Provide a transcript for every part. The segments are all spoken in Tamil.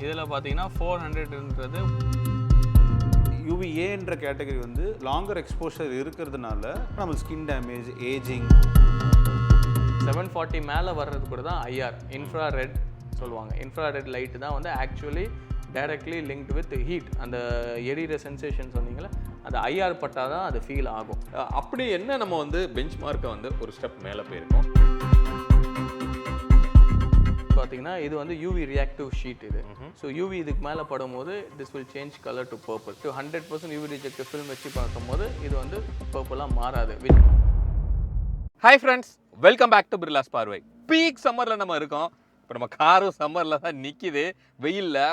இதில் பார்த்தீங்கன்னா 400ன்றது யூவிஏன்ற கேட்டகரி வந்து லாங்கர் எக்ஸ்போஷர் இருக்கிறதுனால நம்ம ஸ்கின் டேமேஜ், ஏஜிங் 740 மேலே வர்றது கூட தான் ஐஆர் இன்ஃப்ராரெட் சொல்லுவாங்க. இன்ஃப்ராரெட் லைட்டு தான் வந்து actually directly linked with heat. அந்த எரியிற சென்சேஷன் சொன்னீங்களே, அந்த ஐஆர் பட்டால் தான் அது ஃபீல் ஆகும். அப்படி என்ன நம்ம வந்து பெஞ்ச் மார்க்கை வந்து ஒரு ஸ்டெப் மேலே போயிருக்கோம். பார்த்தீங்கன்னா இது வந்து யூவி ரியாக்டிவ் ஷீட் இது. ஸோ யூவி இதுக்கு மேலே படும்போது this will change colour to purple. To 100% UV rejective film வச்சு பார்க்கும்போது இது வந்து பர்பிளாக மாறாது. Hi friends, welcome back to Birla's பார்வை. பீக் சம்மரில் நம்ம இருக்கோம். இப்போ நம்ம காரும் சம்மரில் தான் நிற்கிது. வெயிலில்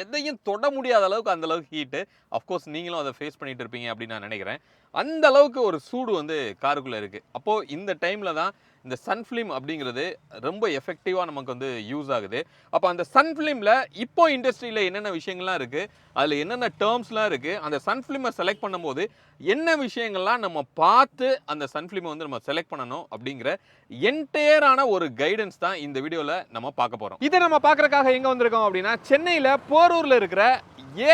எதையும் தொட முடியாத அளவுக்கு அந்த அளவுக்கு ஹீட்டு. அஃப்கோர்ஸ் நீங்களும் அதை ஃபேஸ் பண்ணிட்டு இருப்பீங்க அப்படின்னு நான் நினைக்கிறேன். அந்த அளவுக்கு ஒரு சூடு வந்து காருக்குள்ளே இருக்குது. அப்போது இந்த டைமில் தான் இந்த சன்ஃபிலிம் அப்படிங்கிறது ரொம்ப எஃபெக்டிவாக நமக்கு வந்து யூஸ் ஆகுது. அப்போ அந்த சன்ஃபிலிமில் இப்போ இண்டஸ்ட்ரியில் என்னென்ன விஷயங்கள்லாம் இருக்குது, அதில் என்னென்ன டேர்ம்ஸ்லாம் இருக்குது, அந்த சன்ஃபிலிமை செலக்ட் பண்ணும்போது என்ன விஷயங்கள்லாம் நம்ம பார்த்து அந்த சன்ஃபிலிமை வந்து நம்ம செலக்ட் பண்ணணும் அப்படிங்கிற என்டையரான ஒரு கைடன்ஸ் தான் இந்த வீடியோவில் நம்ம பார்க்க போகிறோம். இதை நம்ம பார்க்குறக்காக எங்கே வந்திருக்கோம் அப்படின்னா, சென்னையில் போரூரில் இருக்கிற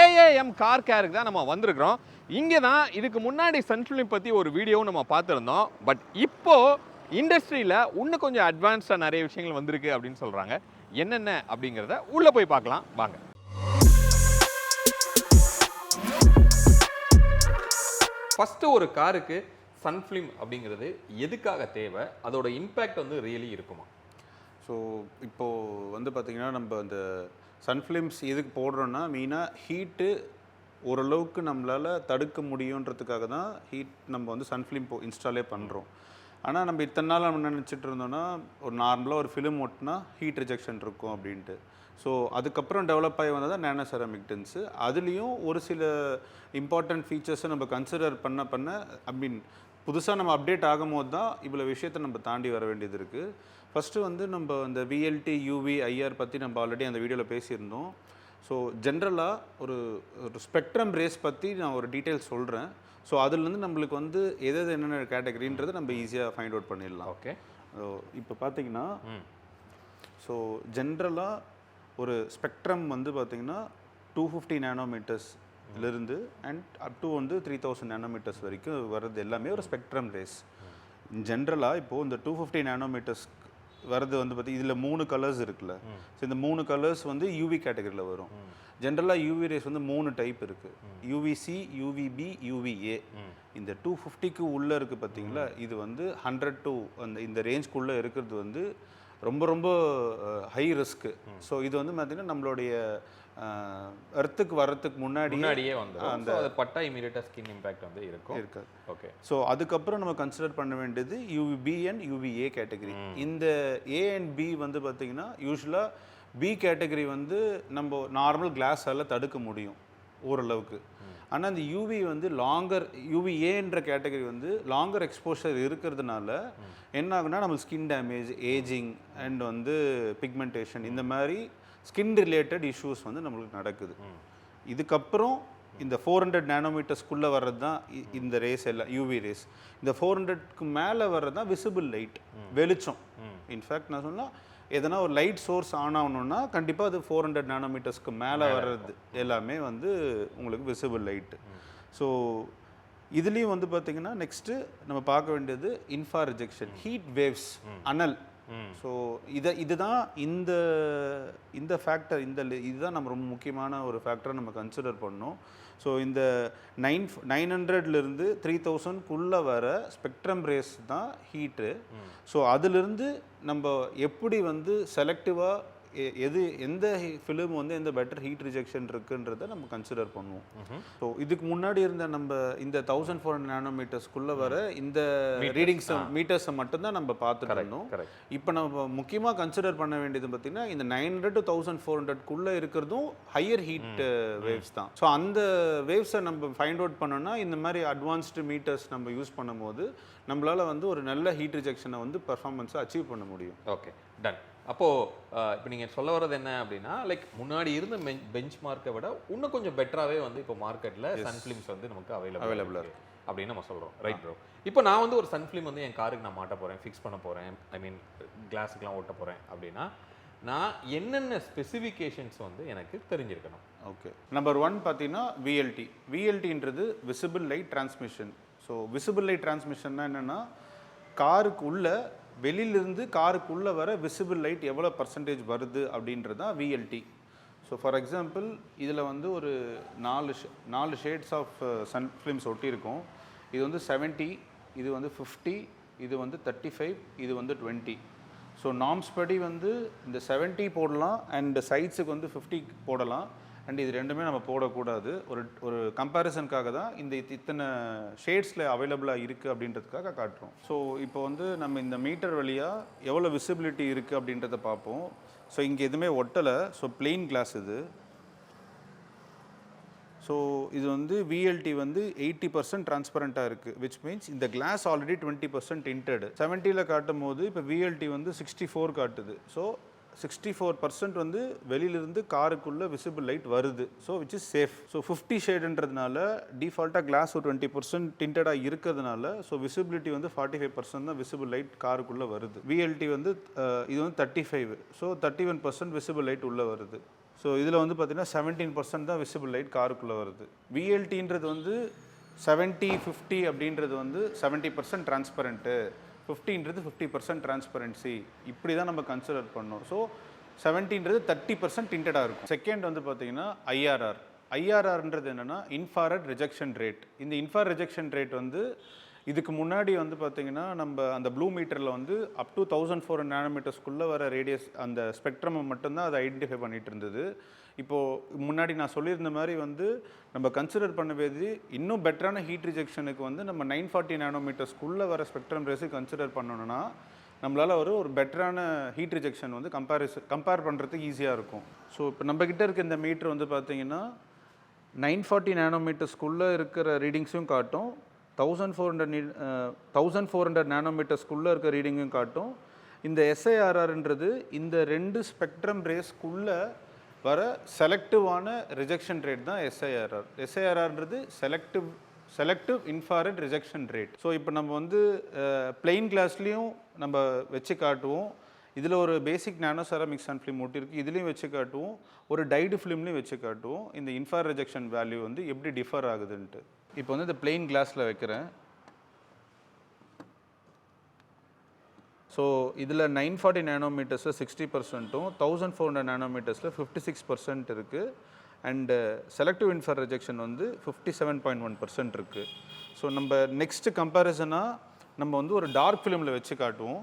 ஏஏஎம் கார் கேருக்கு தான் நம்ம வந்திருக்கிறோம். இங்கே தான் இதுக்கு முன்னாடி சன்ஃபிலிம் பற்றி ஒரு வீடியோவும் நம்ம பார்த்துருந்தோம். பட் இப்போது இண்டஸ்ட்ரியில் இன்னும் கொஞ்சம் அட்வான்ஸ்டாக நிறைய விஷயங்கள் வந்திருக்கு அப்படின்னு சொல்கிறாங்க. என்னென்ன அப்படிங்கிறத உள்ளே போய் பார்க்கலாம் வாங்க. ஃபஸ்ட்டு ஒரு காருக்கு சன்ஃபிலிம் அப்படிங்கிறது எதுக்காக தேவை, அதோட இம்பேக்ட் வந்து ரியலி இருக்குமா? ஸோ இப்போது வந்து பார்த்திங்கன்னா நம்ம அந்த சன்ஃபிலிம்ஸ் எதுக்கு போடுறோன்னா மெயினாக ஹீட்டு ஓரளவுக்கு நம்மளால் தடுக்க முடியுன்றதுக்காக தான் ஹீட் நம்ம வந்து சன்ஃபிலிம் இன்ஸ்டாலே பண்ணுறோம். ஆனால் நம்ம இத்தனை நாள் நம்ம நினச்சிட்டு இருந்தோன்னா ஒரு நார்மலாக ஒரு ஃபிலிம் ஓட்டினா ஹீட் ரிஜெக்ஷன் இருக்கும் அப்படின்ட்டு. ஸோ அதுக்கப்புறம் டெவலப் ஆகி வந்தது தான் நேனோ செராமிக் டென்ஸு. அதுலேயும் ஒரு சில இம்பார்ட்டண்ட் ஃபீச்சர்ஸை நம்ம கன்சிடர் பண்ண புதுசாக நம்ம அப்டேட் ஆகும்போது தான் இவ்வளோ விஷயத்தை நம்ம தாண்டி வர வேண்டியது இருக்குது. ஃபஸ்ட்டு வந்து நம்ம இந்த விஎல்டி, யூவி, ஐஆர் பற்றி நம்ம ஆல்ரெடி அந்த வீடியோவில் பேசியிருந்தோம். ஸோ ஜென்ரலாக ஒரு ஸ்பெக்ட்ரம் ரேஸ் பற்றி நான் ஒரு டீட்டெயில்ஸ் சொல்கிறேன். ஸோ அதுலேருந்து நம்மளுக்கு வந்து எது என்னென்ன கேட்டகரின்றதை நம்ம ஈஸியாக ஃபைண்ட் அவுட் பண்ணிடலாம். ஓகே. இப்போ பார்த்தீங்கன்னா ஸோ ஜென்ரலாக ஒரு ஸ்பெக்ட்ரம் வந்து பார்த்திங்கன்னா 250 நானோமீட்டர்ஸ்லேருந்து அண்ட் அப் டு வந்து 3000 நானோமீட்டர்ஸ் வரைக்கும் வர்றது எல்லாமே ஒரு ஸ்பெக்ட்ரம் ரேஸ். ஜென்ரலாக இப்போது இந்த 250 நானோமீட்டர்ஸ் வரது வந்து பார்த்தி இதில் 3 கலர்ஸ் இருக்குல்ல. ஸோ இந்த 3 கலர்ஸ் வந்து யூவி கேட்டகரியில் வரும். ஜென்ரலாக யூவி ரேஸ் வந்து 3 டைப் இருக்குது. UVC, UVB, UVA. இந்த 250க்கு உள்ளே இருக்குது பார்த்தீங்களா, இது வந்து 100 to இந்த ரேஞ்ச்குள்ளே இருக்கிறது வந்து ரொம்ப ரொம்ப ஹை ரிஸ்க்கு. ஸோ இது வந்து பார்த்திங்கன்னா நம்மளுடைய எர்த்துக்கு வர்றதுக்கு முன்னாடியே வந்து அந்த பட்டா இமீடியட்டாக ஸ்கின் இம்பேக்ட் வந்து இருக்காது. ஓகே. ஸோ அதுக்கப்புறம் நம்ம கன்சிடர் பண்ண வேண்டியது யூவிபி அண்ட் யூவிஏ கேட்டகரி. இந்த ஏ அண்ட் பி வந்து பார்த்திங்கன்னா யூஸ்வலாக பி கேட்டகரி வந்து நம்ம நார்மல் கிளாஸால் தடுக்க முடியும் ஓரளவுக்கு. ஆனால் இந்த யூவி வந்து யூவிஏன்ற கேட்டகரி வந்து லாங்கர் எக்ஸ்போஷர் இருக்கிறதுனால என்ன ஆகுனா நம்ம ஸ்கின் டேமேஜ், ஏஜிங் அண்ட் வந்து பிக்மெண்டேஷன் இந்த மாதிரி ஸ்கின் ரிலேட்டட் இஷ்யூஸ் வந்து நம்மளுக்கு நடக்குது. இதுக்கப்புறம் இந்த 400 நானோமீட்டர்ஸ்குள்ளே வர்றது தான் இந்த ரேஸ் எல்லாம் யூவி ரேஸ். இந்த 400க்கு மேலே வர்றது தான் விசிபிள் லைட், வெளிச்சம். இன்ஃபேக்ட் நான் சொன்னால் எதனா ஒரு லைட் சோர்ஸ் ஆன் ஆகணுன்னா கண்டிப்பாக அது 400 நானோமீட்டர்ஸ்க்கு மேலே வர்றது எல்லாமே வந்து உங்களுக்கு விசிபிள் லைட்டு. ஸோ இதுலேயும் வந்து பார்த்திங்கன்னா நெக்ஸ்ட்டு நம்ம பார்க்க வேண்டியது இன்ஃப்ரா ரிஜெக்ஷன், ஹீட் வேவ்ஸ், அனல். ஸோ இதுதான் இந்த ஃபேக்டர், இதுதான் நம்ம ரொம்ப முக்கியமான ஒரு ஃபேக்டரை நம்ம கன்சிடர் பண்ணோம். ஸோ இந்த 900லேருந்து 3000க்குள்ளே வர ஸ்பெக்ட்ரம் ரேஸ் தான் ஹீட்டு. ஸோ அதிலிருந்து நம்ம எப்படி வந்து செலக்டிவாக எந்த ஃபிலிம் வந்து எந்த பெட்டர் ஹீட் ரிஜெக்ஷன் இருக்குன்றதை நம்ம கன்சிடர் பண்ணுவோம். ஸோ இதுக்கு முன்னாடி இருந்த நம்ம இந்த 1400 நானோமீட்டர்ஸ்குள்ளே வர இந்த ரீடிங்ஸ் மீட்டர்ஸை மட்டும்தான் நம்ம பார்த்துட்டு இருந்தோம். இப்போ நம்ம முக்கியமாக கன்சிடர் பண்ண வேண்டியது பார்த்திங்கன்னா இந்த 900 to 1400க்குள்ளே இருக்கிறதும் ஹையர் ஹீட் வேவ்ஸ் தான். ஸோ அந்த வேவ்ஸை நம்ம ஃபைண்ட் அவுட் பண்ணோன்னா இந்த மாதிரி அட்வான்ஸ்டு மீட்டர்ஸ் நம்ம யூஸ் பண்ணும்போது நம்மளால் வந்து ஒரு நல்ல ஹீட் ரிஜெக்ஷனை வந்து பர்ஃபார்மன்ஸை அச்சீவ் பண்ண முடியும். Okay, done. அப்போது இப்போ நீங்கள் சொல்ல வர்றது என்ன அப்படின்னா, லைக் முன்னாடி இருந்த பெஞ்ச் மார்க்கை விட இன்னும் கொஞ்சம் பெட்டராகவே வந்து இப்போ மார்க்கெட்டில் சன்ஃபிலிம்ஸ் வந்து நமக்கு அவைலபிளாக இருக்குது அப்படின்னு நம்ம சொல்கிறோம். Right bro. இப்போ நான் வந்து ஒரு சன்ஃபிலிம் வந்து என் காருக்கு நான் மாட்ட போகிறேன், ஃபிக்ஸ் பண்ண போகிறேன், ஐ மீன் கிளாஸுக்கெலாம் ஓட்ட போகிறேன் அப்படின்னா நான் என்னென்ன ஸ்பெசிஃபிகேஷன்ஸ் வந்து எனக்கு தெரிஞ்சிருக்கணும்? ஓகே, நம்பர் 1 பார்த்தீங்கன்னா விஎல்டி. விஎல்டின்றது visible light transmission. So visible light டிரான்ஸ்மிஷன்னா என்னென்னா, காருக்கு உள்ள வெளியிலிருந்து காருக்குள்ளே வர விசிபிள் லைட் எவ்வளோ பர்சன்டேஜ் வருது அப்படின்றது தான் விஎல்டி. ஸோ ஃபார் எக்ஸாம்பிள் இதில் வந்து ஒரு 4 ஷேட்ஸ் ஆஃப் சன் ஃபிலிம்ஸ் ஒட்டியிருக்கும். இது வந்து 70, இது வந்து 50, இது வந்து 35, இது வந்து 20. ஸோ நார்ம்ஸ் படி வந்து இந்த 70 போடலாம் அண்ட் சைட்ஸுக்கு வந்து 50 போடலாம். அண்ட் இது ரெண்டுமே நம்ம போடக்கூடாது. ஒரு கம்பேரிசனுக்காக தான் இந்த இத்தனை ஷேட்ஸில் அவைலபிளாக இருக்குது அப்படின்றதுக்காக காட்டுறோம். ஸோ இப்போ வந்து நம்ம இந்த மீட்டர் வழியாக எவ்வளோ விசிபிலிட்டி இருக்குது அப்படின்றத பார்ப்போம். ஸோ இங்கே எதுவுமே ஒட்டலை. ஸோ பிளெயின் கிளாஸ் இது. ஸோ இது வந்து விஎல்டி வந்து 80% டிரான்ஸ்பரண்ட்டாக இருக்குது, விச் மீன்ஸ் இந்த கிளாஸ் ஆல்ரெடி 20% டிண்டட். 70ல் காட்டும் போது இப்போ விஎல்டி வந்து 64 காட்டுது. ஸோ 64% வந்து வெளியிலிருந்து காருக்குள்ளே விசிபிள் லைட் வருது. So which is safe. So 50 ஷேடுன்றதுனால டிஃபால்ட்டாக கிளாஸ் ஒரு 20% டிண்டடாக இருக்கிறதுனால ஸோ விசிபிலிட்டி வந்து 45% தான் விசிபிள் லைட் காருக்குள்ளே வருது. விஎல்டி வந்து இது வந்து 35. ஸோ 31% விசிபிள் லைட் உள்ளே வருது. ஸோ இதில் வந்து பார்த்திங்கன்னா 17% தான் விசிபிள் லைட் காருக்குள்ளே வருது. விஎல்டின்றது வந்து 70, 50 அப்படின்றது வந்து 70% டிரான்ஸ்பரண்ட்டு, 50ன்றது 50% டிரான்ஸ்பரன்சி. இப்படி தான் நம்ம கன்சிடர் பண்ணோம். ஸோ 70ன்றது 30% டிண்டடாக இருக்கும். செகண்ட் வந்து பார்த்திங்கன்னா ஐஆர்ஆர். ஐஆர்ஆர்ன்றது என்னென்னா இன்ஃப்ராரெட் ரிஜெக்ஷன் ரேட். இந்த இன்ஃப்ராரெட் ரிஜெக்ஷன் ரேட் வந்து இதுக்கு முன்னாடி வந்து பார்த்திங்கன்னா நம்ம அந்த ப்ளூ மீட்டரில் வந்து அப் டு 1400 நானோமீட்டர்ஸ்க்குள்ளே வர ரேடியஸ் அந்த ஸ்பெக்ட்ரம் மட்டும்தான் அதை ஐடென்டிஃபை பண்ணிகிட்டு இருந்தது. இப்போது முன்னாடி நான் சொல்லியிருந்த மாதிரி வந்து நம்ம கன்சிடர் பண்ண வேண்டியது இன்னும் பெட்டரான ஹீட் ரிஜெக்ஷனுக்கு வந்து நம்ம 940 நானோமீட்டர்ஸ்க்குள்ளே வர ஸ்பெக்ட்ரம் ரேஸு கன்சிடர் பண்ணணும்னா நம்மளால் ஒரு பெட்டரான ஹீட் ரிஜெக்ஷன் வந்து கம்பேர் பண்ணுறதுக்கு ஈஸியாக இருக்கும். ஸோ இப்போ நம்மக்கிட்ட இருக்க இந்த மீட்ரு வந்து பார்த்திங்கன்னா 940 நானோமீட்டர்ஸ்க்குள்ளே இருக்கிற ரீடிங்ஸையும் காட்டும், 1400 நானோமீட்டர்ஸ்க்குள்ளே இருக்க ரீடிங்கும் காட்டும். இந்த எஸ்ஐஆர்ஆர்ன்றது இந்த 2 ஸ்பெக்ட்ரம் ரேஸ்க்குள்ளே வர செலக்டிவான ரிஜெக்ஷன் ரேட் தான் எஸ்ஐஆர்ஆர். எஸ்ஐஆர்ஆர்ன்றது selective infrared rejection rate. So இப்போ நம்ம வந்து பிளெயின் கிளாஸ்லேயும் நம்ம வச்சு காட்டுவோம். இதில் ஒரு பேசிக் நானோ செராமிக் சன் ஃபிலிம் ஒட்டிருக்கு, இதுலேயும் வச்சு காட்டுவோம். ஒரு டைடு ஃபிலிம்லேயும் வச்சு காட்டுவோம் இந்த இன்ஃப்ராரெட் ரிஜெக்ஷன் வேல்யூ வந்து எப்படி டிஃபர் ஆகுதுன்ட்டு. இப்போ வந்து இந்த பிளெயின் கிளாஸில் வைக்கிறேன். ஸோ இதில் 940 நானோமீட்டர்ஸில் 60%ம் 1400 நானோமீட்டர்ஸில் 56% இருக்குது. அண்டு செலக்டிவ் இன்ஃப்ராரெட் ரிஜெக்ஷன் வந்து 57.1% இருக்குது. ஸோ நம்ம நெக்ஸ்ட் கம்பேரிசனாக நம்ம வந்து ஒரு டார்க் ஃபிலிமில் வச்சு காட்டுவோம்.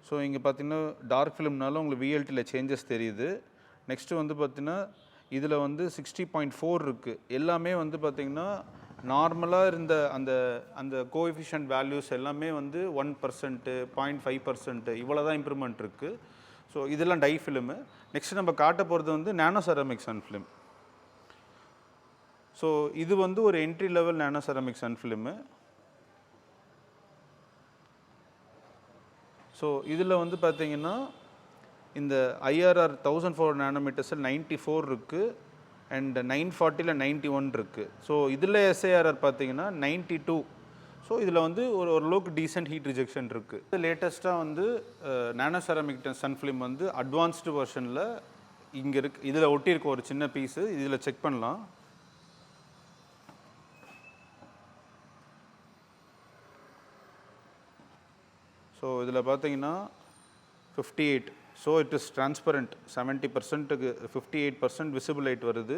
ஸோ இங்கே பார்த்தீங்கன்னா டார்க் ஃபிலிம்னால உங்களுக்கு விஎல்டியில் சேஞ்சஸ் தெரியுது. நெக்ஸ்ட்டு வந்து பார்த்திங்கன்னா இதில் வந்து 60.4 இருக்குது. எல்லாமே வந்து பார்த்திங்கன்னா நார்மலாக இருந்த அந்த கோஎஃபிஷியன்ட் வேல்யூஸ் எல்லாமே வந்து 1%, 0.5% இவ்வளோ தான் இம்ப்ரூவ்மெண்ட் இருக்குது. ஸோ இதெல்லாம் டை ஃபிலிமு. நெக்ஸ்ட் நம்ம காட்ட போகிறது வந்து nano ceramic sun film. So இது வந்து ஒரு entry level nano ceramic Sun film. So இதில் வந்து பார்த்திங்கன்னா இந்த ஐஆர்ஆர் 1400 நானோமீட்டர்ஸில் 94 இருக்குது அண்ட் 940ல் 91 இருக்குது. ஸோ இதில் எஸ்ஐஆர்ஆர் பார்த்திங்கன்னா 92. ஸோ இதில் வந்து ஓரளவுக்கு டீசென்ட் ஹீட் ரிஜெக்ஷன் இருக்குது. லேட்டஸ்ட்டாக வந்து நானோ செராமிக் சன் ஃபிலிம் வந்து அட்வான்ஸ்டு வெர்ஷனில் இங்கே இருக்குது. இதில் ஒட்டியிருக்க ஒரு சின்ன பீஸு இதில் செக் பண்ணலாம். ஸோ இதில் பார்த்தீங்கன்னா 58. So it is transparent. 70%க்கு 58% விசிபிள் லைட் வருது.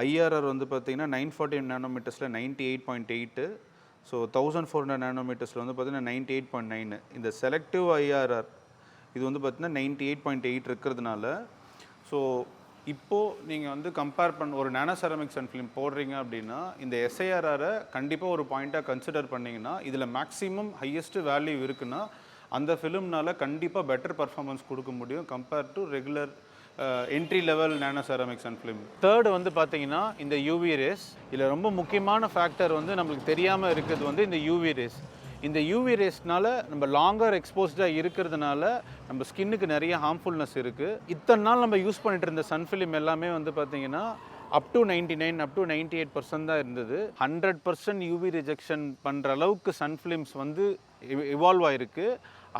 ஐஆர்ஆர் வந்து பார்த்தீங்கன்னா 940 நானோமீட்டர்ஸில் 98.8. ஸோ 1400 நானோமீட்டர்ஸில் வந்து பார்த்தீங்கன்னா 98.9. இந்த செலக்டிவ் ஐஆர்ஆர் இது வந்து பார்த்தீங்கன்னா 98.8 இருக்கிறதுனால ஸோ இப்போது நீங்கள் வந்து கம்பேர் பண்ண ஒரு நானோ செராமிக் சன் ஃபிலிம் போடுறீங்க அப்படின்னா இந்த எஸ்ஐஆர்ஆரை கண்டிப்பாக ஒரு பாயிண்ட்டாக கன்சிடர் பண்ணிங்கன்னா இதில் மேக்ஸிமம் ஹையஸ்ட் வேல்யூ இருக்குன்னா அந்த ஃபிலிம்னால கண்டிப்பாக பெட்டர் பர்ஃபார்மன்ஸ் கொடுக்க முடியும் compare to regular entry level nano ceramic sun film. Third வந்து பார்த்தீங்கன்னா இந்த யூவி ரேஸ். இதில் ரொம்ப முக்கியமான ஃபேக்டர் வந்து நம்மளுக்கு தெரியாமல் இருக்கிறது வந்து இந்த யூவி ரேஸ். இந்த யூவி ரேஸ்னால நம்ம லாங்கர் எக்ஸ்போஸ்டாக இருக்கிறதுனால நம்ம ஸ்கின்னுக்கு நிறைய ஹார்ம்ஃபுல்னஸ் இருக்குது. இத்தனை நாள் நம்ம யூஸ் பண்ணிட்டு இருந்த சன் ஃபிலிம் எல்லாமே வந்து பார்த்திங்கன்னா அப் டு 99 அப் டு 98% தான் இருந்தது. 100% யூவி ரிஜெக்ஷன் பண்ணுற அளவுக்கு சன் ஃபிலிம்ஸ் வந்து இவால்வ் ஆயிருக்கு.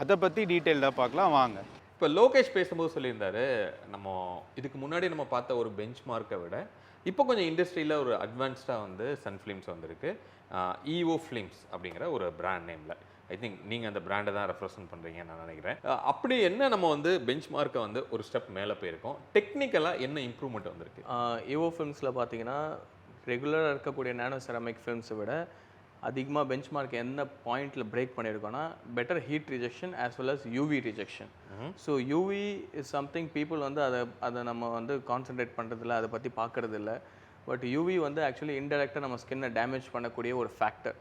அதை பற்றி டீட்டெயில்டாக பார்க்கலாம் வாங்க. இப்போ லோகேஷ் பேசும்போது சொல்லியிருந்தாரு, நம்ம இதுக்கு முன்னாடி நம்ம பார்த்த ஒரு பெஞ்ச் மார்க்கை விட இப்போ கொஞ்சம் இண்டஸ்ட்ரியில் ஒரு அட்வான்ஸ்டாக வந்து சன் ஃபிலிம்ஸ் வந்திருக்கு. ஈஓ ஃபிலிம்ஸ் அப்படிங்கிற ஒரு பிராண்ட் நேமில். ஐ திங்க் நீங்கள் அந்த பிராண்டை தான் ரெப்ரசன்ட் பண்ணுறீங்கன்னு நான் நினைக்கிறேன். அப்படி என்ன நம்ம வந்து பெஞ்ச் மார்க்கை வந்து ஒரு ஸ்டெப் மேலே போயிருக்கோம், டெக்னிக்கலாக என்ன இம்ப்ரூவ்மெண்ட் வந்திருக்கு? ஈவோ ஃபிலிம்ஸில் பார்த்தீங்கன்னா ரெகுலராக இருக்கக்கூடிய நானோ செராமிக் ஃபிலிம்ஸை விட அதிகமாக பெஞ்ச் மார்க் என்ன பாயிண்டில் பிரேக் பண்ணியிருக்கோன்னா better heat rejection as well as UV rejection. So UV is something people வந்து அதை நம்ம வந்து கான்சென்ட்ரேட் பண்ணுறதில்ல, அதை பற்றி பார்க்குறதில்ல. பட் யூவி வந்து ஆக்சுவலி இன்டெரக்டாக நம்ம ஸ்கின்னை டேமேஜ் பண்ணக்கூடிய ஒரு ஃபேக்டர்.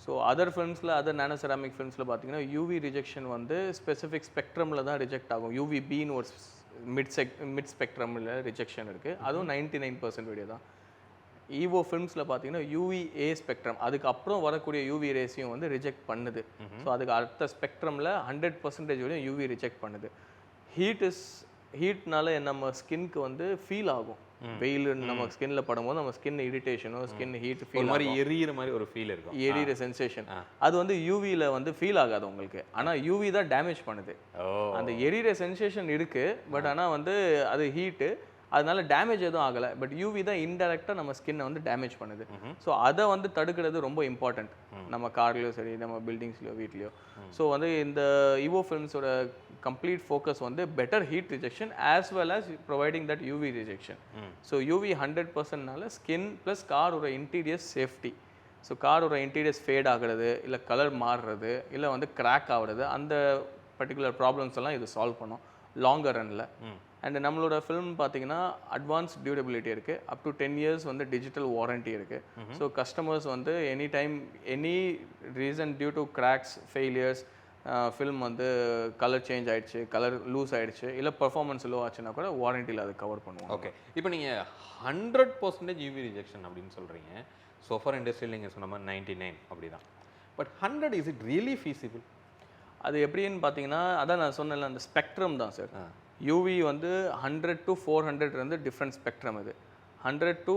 ஸோ அதர் ஃபிலிம்ஸில் அதர் நானோ செராமிக் ஃபிலிம்ஸில் பார்த்தீங்கன்னா யூவி ரிஜெக்ஷன் வந்து ஸ்பெசிஃபிக் ஸ்பெக்ட்ரமில் தான் ரிஜெக்ட் ஆகும். யூவி பின்னு ஒரு மிட் ஸ்பெக்ட்ரமில் ரிஜெக்ஷன் இருக்குது, அதுவும் 99% வீடியோ தான். ஈவோ ஃபிலிம்ஸில் பார்த்தீங்கன்னா யூவிஏ ஸ்பெக்ட்ரம், அதுக்கப்புறம் வரக்கூடிய யூவி ரேஸையும் வந்து ரிஜெக்ட் பண்ணுது. ஸோ அதுக்கு அடுத்த ஸ்பெக்ட்ரமில் 100% வரையும் யூவி ரிஜெக்ட் பண்ணுது. ஹீட்னால நம்ம ஸ்கின்க்கு வந்து ஃபீல் ஆகும். வெயில் நம்ம ஸ்கின்ல படும்போது நம்ம ஸ்கின் இரிட்டேஷனோ ஸ்கின் ஹீட் ஃபீல் மாதிரி எரியிற மாதிரி ஒரு ஃபீல் இருக்கும், எரியிற சென்சேஷன். அது வந்து யூவியில் வந்து ஃபீல் ஆகாது உங்களுக்கு, ஆனால் யூவி தான் டேமேஜ் பண்ணுது. அந்த எரியிற சென்சேஷன் இருக்கு, பட் ஆனால் வந்து அது ஹீட்டு, அதனால டேமேஜ் எதுவும் ஆகலை. பட் யூவி தான் இன்டெரக்டாக நம்ம ஸ்கின்னை வந்து டேமேஜ் பண்ணுது. ஸோ அதை வந்து தடுக்கிறது ரொம்ப இம்பார்ட்டண்ட், நம்ம கார்லையோ சரி நம்ம பில்டிங்ஸ்லையோ வீட்லையோ. ஸோ வந்து இந்த ஈவோ ஃபிலிம்ஸோட கம்ப்ளீட் ஃபோக்கஸ் வந்து better heat rejection as well as providing that UV rejection. So UV 100%னால ஸ்கின் ப்ளஸ் காரோட இன்டீரியர்ஸ் சேஃப்டி. ஸோ காரோட இன்டீரியர்ஸ் ஃபேட் ஆகிறது, இல்லை கலர் மாறுறது, இல்லை வந்து கிராக் ஆகுறது, அந்த பர்டிகுலர் ப்ராப்ளம்ஸ் எல்லாம் இது சால்வ் பண்ணும் லாங்கர் ரனில். அண்ட் நம்மளோட ஃபிலிம் பார்த்தீங்கன்னா அட்வான்ஸ் டியூரபிலிட்டி இருக்குது, அப் டு 10 years வந்து டிஜிட்டல் வாரண்ட்டி இருக்குது. ஸோ கஸ்டமர்ஸ் வந்து any time any reason due to cracks failures, film வந்து கலர் சேஞ்ச் ஆகிடுச்சு, கலர் லூஸ் ஆகிடுச்சு, இல்லை பர்ஃபார்மன்ஸ் லோ ஆச்சுன்னா கூட வாரண்டியில் அது கவர் பண்ணுவோம். ஓகே, இப்போ நீங்கள் 100% யூவி ரிஜெக்ஷன் அப்படின்னு சொல்கிறீங்க. சோஃபார் இண்டஸ்ட்ரியில் நீங்கள் சொன்ன மாதிரி 99 அப்படி தான். But 100 is it really feasible? அது எப்படின்னு பார்த்தீங்கன்னா அதான் நான் சொன்னேன்ல, அந்த ஸ்பெக்ட்ரம் தான் சார். யூவி வந்து 100 to 400 டிஃப்ரெண்ட் ஸ்பெக்ட்ரம். இது 100 to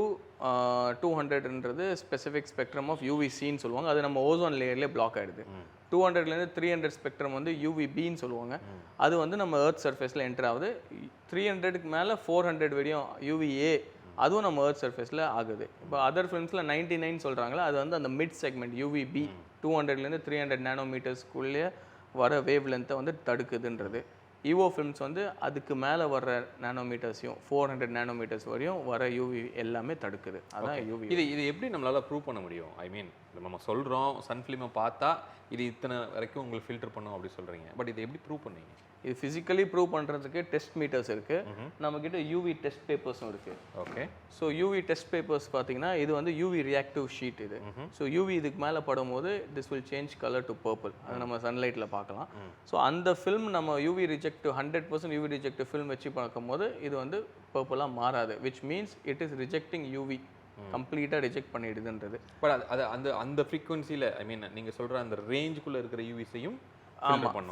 200ன்றது ஸ்பெசிஃபிக் ஸ்பெக்ட்ரம் ஆஃப் யூவிசின்னு சொல்லுவாங்க. அது நம்ம ஓசோன் லேயர்லேயே பிளாக் ஆகிடுது. 200லேருந்து 300 ஸ்பெக்ட்ரம் வந்து யூவிபின்னு சொல்லுவாங்க. அது வந்து நம்ம எர்த் சர்ஃபேஸில் என்டர் ஆகுது. 300க்கு மேலே 400 வரையும் யூவிஏ, அதுவும் நம்ம எர்த் சர்ஃபேஸில் ஆகுது. இப்போ அதர் ஃபிலிம்ஸில் 99 சொல்கிறாங்களா, அது வந்து அந்த மிட் செக்மெண்ட் யூவிபி 200லேருந்து 300 நானோமீட்டர்ஸ்க்குள்ளேயே வர வேவ் லென்த்தை வந்து தடுக்குதுன்றது. ஈவோ ஃபிலிம்ஸ் வந்து அதுக்கு மேலே வர்ற நானோமீட்டர்ஸையும் 400 நானோமீட்டர்ஸ் வரையும் வர யூவி எல்லாமே தடுக்குது. அதான் யூவி. இது எப்படி நம்மளால் ப்ரூவ் பண்ண முடியும்? ஐ மீன் நம்ம சொல்கிறோம் சன் ஃபிலிமை பார்த்தா இது இத்தனை வரைக்கும் உங்களுக்கு ஃபில்டர் பண்ணும் அப்படி சொல்கிறீங்க, பட் இது எப்படி ப்ரூவ் பண்ணீங்க? இது ஃபிசிக்கலி ப்ரூவ் பண்ணுறதுக்கு டெஸ்ட் மீட்டர்ஸ் இருக்குது, நம்மக்கிட்ட யூவி டெஸ்ட் பேப்பர்ஸும் இருக்குது. Okay, so UV test papers பார்த்தீங்கன்னா இது வந்து யூவி ரியாக்டிவ் ஷீட். இது ஸோ யூவி இதுக்கு மேலே படும்போது this will change colour to purple. அது நம்ம சன்லைட்டில் பார்க்கலாம். ஸோ அந்த ஃபில்ம் நம்ம யூவி ரிஜெக்டிவ் 100% யூவி ரிஜெக்டிவ் ஃபில்ம் வச்சு பார்க்கும்போது இது வந்து பர்பிளாக மாறாது, which means it is rejecting UV, கம்ப்ளீட்டாக ரிஜெக்ட் பண்ணிடுதுன்றது. பட் அது அந்த அந்த ஃப்ரீக்வன்சியில் ஐ மீன் நீங்கள் சொல்கிற அந்த ரேஞ்சுக்குள்ளே இருக்கிற யூவிஸையும்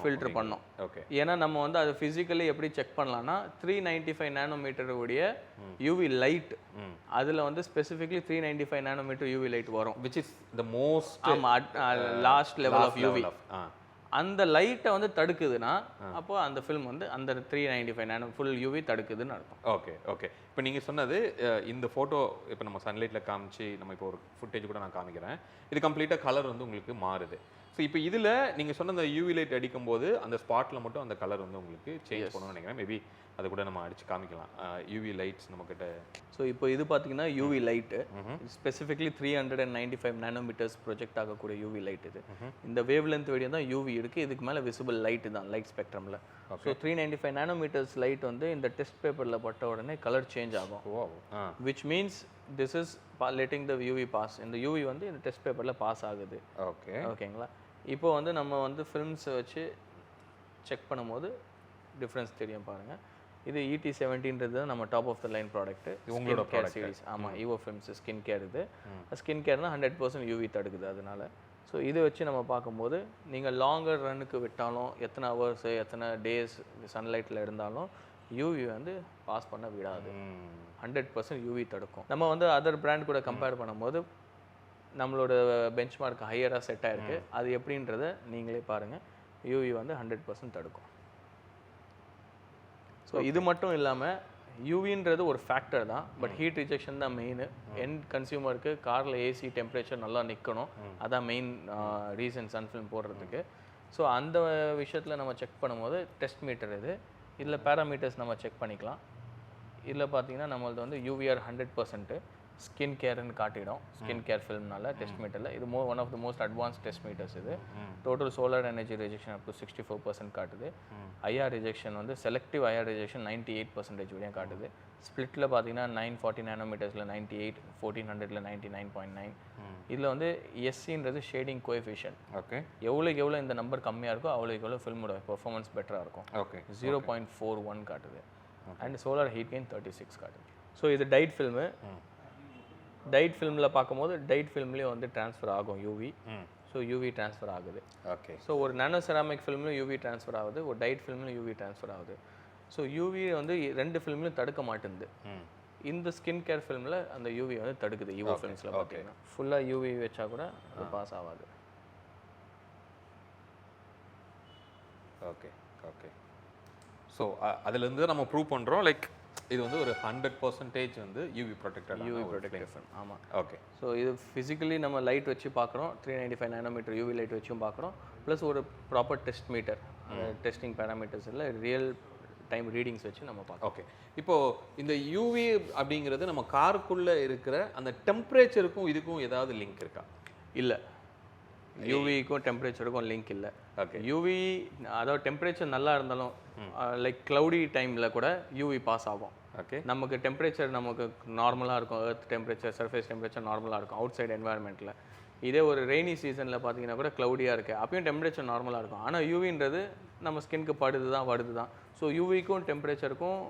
ஃபில்டர் பண்ணோம். ஓகே, ஏன்னா நம்ம வந்து அதை ஃபிசிக்கலி எப்படி செக் பண்ணலாம்னா 395 நானோமீட்டர் உடைய யூவி லைட், அதில் வந்து ஸ்பெசிஃபிக்லி 395 நானோமீட்டர் யூவி லைட் வரும், which is the most last level of UV. அந்த லைட்டை வந்து தடுக்குதுன்னா அப்போ அந்த ஃபில்ம் வந்து அந்த 395 நானோ ஃபுல் யூவி தடுக்குதுன்னு அர்த்தம். ஓகே ஓகே, இப்போ நீங்கள் சொன்னது இந்த ஃபோட்டோ இப்போ நம்ம சன்லைட்டில் காமிச்சு நம்ம இப்போ ஒரு ஃபுட்டேஜ் கூட நான் காமிக்கிறேன். இது கம்ப்ளீட்டாக கலர் வந்து உங்களுக்கு மாறுது. ஸோ இப்போ இதில் நீங்கள் சொன்ன அந்த யூவி லைட் அடிக்கும்போது அந்த ஸ்பாட்டில் மட்டும் அந்த கலர் வந்து உங்களுக்கு சேஞ்ச் பண்ணணும்னு நினைக்கிறேன். மேபி அதை கூட நம்ம அடித்து காமிக்கலாம் யூவி லைட்ஸ் நம்மக்கிட்ட. ஸோ இப்போ இது பார்த்தீங்கன்னா UV light specifically 395 nanometres project ஆகக்கூடிய யூவி லைட். இது இந்த வேவ் லென்த் வழியாக தான் யூவி இருக்குது, இதுக்கு மேலே விசிபிள் லைட்டு தான் லைட் ஸ்பெக்ட்ரமில். ஸோ 395 நானோமீட்டர்ஸ் லைட் வந்து இந்த டெஸ்ட் பேப்பரில் பட்ட உடனே கலர் சேஞ்ச் ஆகும், which means this is letting the UV pass. இந்த யூவி வந்து இந்த டெஸ்ட் பேப்பரில் பாஸ் ஆகுது. ஓகே ஓகேங்களா. இப்போ வந்து நம்ம வந்து ஃபிலிம்ஸை வச்சு செக் பண்ணும்போது டிஃப்ரென்ஸ் தெரியும் பாருங்கள். இது ET70ன்றது நம்ம top of the line product, உங்களோட கேர் சீரிஸ். ஆமாம், ஈவோ ஃபிலிம்ஸ் ஸ்கின் கேர். இது ஸ்கின் கேர்னா 100% யூவி தடுக்குது அதனால. ஸோ இதை வச்சு நம்ம பார்க்கும்போது நீங்கள் லாங்கர் ரன்னுக்கு விட்டாலும் எத்தனை ஹவர்ஸு எத்தனை டேஸ் சன்லைட்டில் இருந்தாலும் யூவி வந்து பாஸ் பண்ண விடாது. 100% யூவி தடுக்கும். நம்ம வந்து அதர் பிராண்ட் கூட கம்பேர் பண்ணும்போது நம்மளோட பெஞ்ச் மார்க் ஹையராக செட் ஆயிருக்கு. அது எப்படின்றத நீங்களே பாருங்கள். யூவி வந்து 100% தடுக்கும். ஸோ இது மட்டும் இல்லாமல் யூவின்றது ஒரு ஃபேக்டர் தான், பட் ஹீட் ரிஜெக்ஷன் தான் மெயின். எண்ட் கன்சியூமருக்கு காரில் ஏசி டெம்பரேச்சர் நல்லா நிற்கணும், அதான் மெயின் ரீசன் சன்ஃபில்ம் போடுறதுக்கு. ஸோ அந்த விஷயத்தில் நம்ம செக் பண்ணும்போது டெஸ்ட் மீட்டர் இதில் பேராமீட்டர்ஸ் நம்ம செக் பண்ணிக்கலாம். இதில் பார்த்தீங்கன்னா நம்மளது வந்து யூவிஆர் 100% ஸ்கின் கேர்னு காட்டிடும். ஸ்கின் கேர் ஃபில்ம்னால டெஸ்ட் மீட்டரில் இது one of the most advance test meters. இது total solar energy rejection up to 64% காட்டுது. ஐஆர் ரிஜெக்ஷன் வந்து செலக்டிவ் ஐஆர் ரிஜெக்ஷன் 98% வரையும் காட்டுது. ஸ்பிளிட்டில் பார்த்தீங்கன்னா 940 நானோமீட்டர்ஸில் 98, 1400ல் 99.9. இதில் வந்து எஸ்சின்றது ஷேடிங் கோஎஃபிஷியன்ட். ஓகே, எவ்வளோ இந்த நம்பர் கம்மியாக இருக்கோ அவ்வளோ ஃபில்மோட பெர்ஃபார்மன்ஸ் பெட்டராக இருக்கும். ஓகே, 0.41 காட்டுது. அண்ட் சோலார் ஹீட் கெயின் 36 காட்டுது. ஸோ இது டைட் ஃபில்மு. டைட் ஃபில்மில் பார்க்கும்போது டைட் ஃபில்ம்லேயும் வந்து ட்ரான்ஸ்ஃபர் ஆகும் யூவி. ஸோ யூவி ட்ரான்ஸ்ஃபர் ஆகுது. ஓகே, ஸோ ஒரு நானோ செராமிக் ஃபில்ம்லையும் யூவி ட்ரான்ஸ்ஃபர் ஆகுது, ஒரு டைட் ஃபில்ம்லையும் யூவி ட்ரான்ஸ்ஃபர் ஆகுது. ஸோ யூவி வந்து 2 ஃபில்ம்லையும் தடுக்க மாட்டேங்குது. இந்த ஸ்கின் கேர் ஃபில்மில் அந்த யூவி வந்து தடுக்குது. ஈவோ ஃபில்ம்ஸில் பார்த்தீங்கன்னா ஃபுல்லாக யூவி வச்சா கூட அது பாஸ் ஆகாது. Okay, okay. ஸோ அதுலேருந்து நம்ம ப்ரூவ் பண்ணுறோம் லைக் இது வந்து ஒரு 100% வந்து யூவி ப்ரொடெக்டட் ஃபில்ம். ஆமாம். ஓகே. ஸோ இது ஃபிசிக்கலி நம்ம லைட் வச்சு பார்க்குறோம், 395 நானோமீட்டர் யூவி லைட் வச்சும் பார்க்குறோம். ப்ளஸ் ஒரு proper test meter, testing parameters இல்லை ரியல் டைம் ரீடிங்ஸ் வச்சு நம்ம பார்க்கலாம். ஓகே, இப்போது இந்த யூவி அப்படிங்கிறது நம்ம காருக்குள்ளே இருக்கிற அந்த டெம்பரேச்சருக்கும் இதுக்கும் ஏதாவது லிங்க் இருக்கா? இல்லை, யூவிக்கும் டெம்பரேச்சருக்கும் லிங்க் இல்லை. ஓகே, யூவி அதாவது டெம்பரேச்சர் நல்லா இருந்தாலும் லைக் க்ளவுடி டைமில் கூட யூவி பாஸ் ஆகும். ஓகே, நமக்கு டெம்பரேச்சர் நமக்கு நார்மலாக இருக்கும், எர்த் டெம்பரேச்சர் சர்ஃபேஸ் டெம்பரேச்சர் நார்மலாக இருக்கும் அவுட் சைடு என்வாயர்மெண்ட்டில். இதே ஒரு ரெய்னி சீசனில் பார்த்தீங்கன்னா கூட க்ளவுடியாக இருக்குது, அப்பயும் டெம்பரேச்சர் நார்மலாக இருக்கும். ஆனால் யூவின்றது நம்ம ஸ்கின்க்கு வருது தான். ஸோ யூவிக்கும் டெம்பரேச்சருக்கும்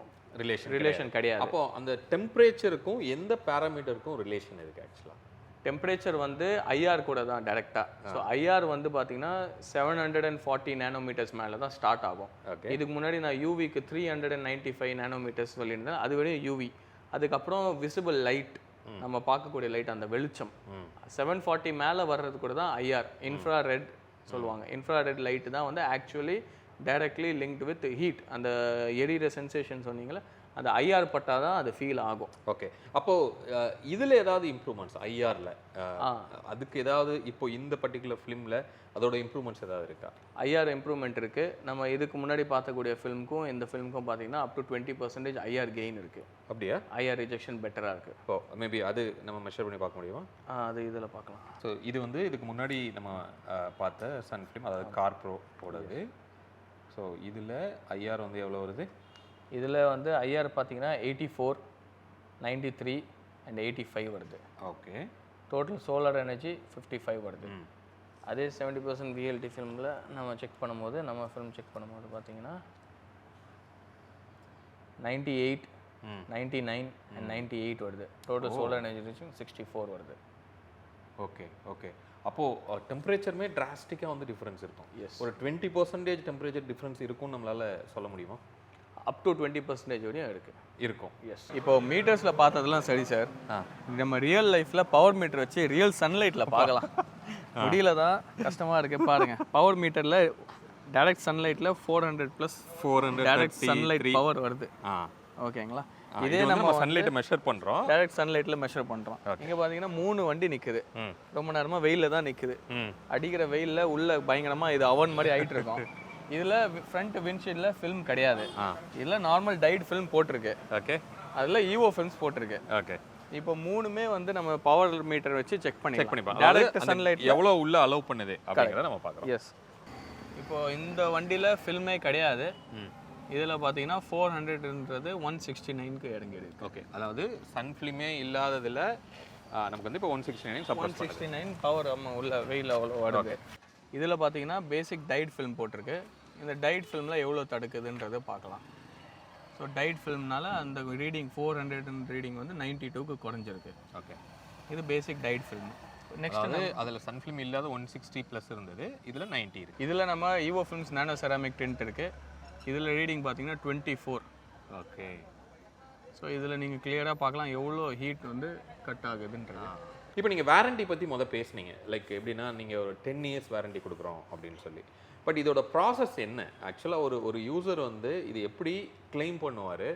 ரிலேஷன் கிடையாது. அப்போ அந்த டெம்பரேச்சருக்கும் எந்த பேராமீட்டருக்கும் ரிலேஷன் இருக்குது ஆக்சுவலாக? டெம்பரேச்சர் வந்து ஐஆர் கூட தான் டைரெக்டாக. ஸோ ஐஆர் வந்து பார்த்தீங்கன்னா 740 நானோமீட்டர்ஸ் மேலே தான் ஸ்டார்ட் ஆகும். இதுக்கு முன்னாடி நான் யூவிக்கு 395 நானோமீட்டர்ஸ் சொல்லியிருந்தேன், அது வரையும் யூவி. அதுக்கப்புறம் விசிபிள் லைட், நம்ம பார்க்கக்கூடிய லைட், அந்த வெளிச்சம் 740 மேலே வர்றது கூட தான் ஐஆர், இன்ஃப்ராரெட் சொல்லுவாங்க. இன்ஃப்ராரெட் லைட்டு தான் வந்து actually directly linked with heat. அந்த எரியிற சென்சேஷன் சொன்னீங்களே, அந்த ஐஆர் பட்டா தான் அது ஃபீல் ஆகும். ஓகே, அப்போது இதில் ஏதாவது இம்ப்ரூவ்மெண்ட்ஸ் ஐஆரில் அதுக்கு ஏதாவது இப்போ இந்த பர்டிகுலர் ஃபிலிமில் அதோட இம்ப்ரூவ்மெண்ட்ஸ் ஏதாவது இருக்கா? ஐஆர் இம்ப்ரூவ்மெண்ட் இருக்குது. நம்ம இதுக்கு முன்னாடி பார்த்தக்கூடிய ஃபிலிமுக்கும் இந்த ஃபிலிமுக்கும் பார்த்தீங்கன்னா அப் டு 20% ஐஆர் கெயின் இருக்குது. அப்படியா? ஐஆர் ரிஜெக்ஷன் பெட்டராக இருக்குது. ஓ, மேபி அது நம்ம மெஷர் பண்ணி பார்க்க முடியுமா? அது இதில் பார்க்கலாம். ஸோ இது வந்து இதுக்கு முன்னாடி நம்ம பார்த்த சன் ஃபிலிம், அதாவது கார் ப்ரோ போடுறது. ஸோ இதில் ஐஆர் வந்து எவ்வளோ வருது? இதில் வந்து ஐஆர் பார்த்தீங்கன்னா 84, 93 அண்ட் 85 வருது. ஓகே, டோட்டல் சோலார் எனர்ஜி 55 வருது. அதே 70% விஎல்டி ஃபிலிமில் நம்ம செக் பண்ணும்போது, நம்ம ஃபிலிம் செக் பண்ணும்போது பார்த்தீங்கன்னா 98, 99 அண்ட் 98 வருது. டோட்டல் சோலார் எனர்ஜி 64 வருது. Okay, okay. அப்போது டெம்பரேச்சருமே டிராஸ்டிக்காக வந்து டிஃப்ரென்ஸ் இருக்கும். எஸ், ஒரு 20% டெம்பரேச்சர் டிஃப்ரென்ஸ் இருக்கும்னு நம்மளால் சொல்ல முடியுமா? அப் டு 20% வரையும் இருக்கும். எஸ். இப்போ மீட்டர்ஸில் பார்த்ததெல்லாம் சரி சார், நம்ம ரியல் லைஃப்பில் பவர் மீட்டர் வச்சு ரியல் சன்லைட்டில் பார்க்கலாம். முடியல தான், கஷ்டமாக இருக்குது. பாருங்கள், பவர் மீட்டரில் டைரக்ட் சன்லைட்டில் 400+ டைரக்ட் சன்லைட் பவர் வருது. ஓகேங்களா? இதே நம்ம சன்லைட் மெஷர் பண்ணுறோம், டைரக்ட் சன்லைட்டில் மெஷர் பண்ணுறோம். இங்கே பார்த்தீங்கன்னா 3 வண்டி நிற்குது, ரொம்ப நேரமாக வெயிலில் தான் நிற்குது. அடிக்கிற வெயிலில் உள்ள பயங்கரமாக இது அவன் மாதிரி ஆகிட்டு இருக்கும். இதில் ஃப்ரண்ட் விண்ட்ஷீல்டில் ஃபில்ம் கிடையாது, இதில் நார்மல் டைட் ஃபில்ம் போட்டிருக்கு. ஓகே, அதில் ஈவோ ஃபில்ம்ஸ் போட்டிருக்கு. ஓகே, இப்போ மூணுமே வந்து நம்ம பவர் மீட்டர் வச்சு செக் பண்ணிப்போம். டைரக்ட் சன்லைட் எவ்வளோ உள்ள அலோவ் பண்ணுது அப்படிங்கிறத நம்ம பார்க்குறோம். எஸ். இப்போ இந்த வண்டியில் ஃபில்மே கிடையாது. இதில் பார்த்தீங்கன்னா 400ன்றது 169க்கு இறங்கிடுது. ஓகே, அதாவது சன் ஃபிலிமே இல்லாததில் நமக்கு வந்து இப்போ 169 பவர் நம்ம உள்ள வெயில் அவ்வளோ வருது. இதில் பார்த்தீங்கன்னா பேசிக் டைட் ஃபில்ம் போட்டிருக்கு. இந்த டைட் ஃபில்மில் எவ்வளோ தடுக்குதுன்றதை பார்க்கலாம். ஸோ டைட் ஃபில்ம்னால அந்த ரீடிங் 400 ரீடிங் வந்து 92க்கு குறைஞ்சிருக்கு. ஓகே, இது பேசிக் டைட் ஃபில்ம். நெக்ஸ்ட் அதில் சன் ஃபிலிம் இல்லாத 160+ இருந்தது, இதில் 90 இருக்குது. இதில் நம்ம ஈவோ ஃபில்ம்ஸ் நானோ செராமிக் டின்ட் இருக்குது. இதில் ரீடிங் பார்த்தீங்கன்னா 24. ஓகே, ஸோ இதில் நீங்கள் கிளியராக பார்க்கலாம் எவ்வளோ ஹீட் வந்து கட் ஆகுதுன்றது. இப்போ நீங்கள் வாரண்டி பற்றி பேசுனீங்க, லைக் எப்படின்னா நீங்கள் ஒரு 10 இயர்ஸ் வாரண்டி கொடுக்குறோம் அப்படின்னு சொல்லி. பட் இதோட ப்ராசஸ் என்ன ஆக்சுவலாக? ஒரு யூசர் வந்து இது எப்படி கிளைம் பண்ணுவார்,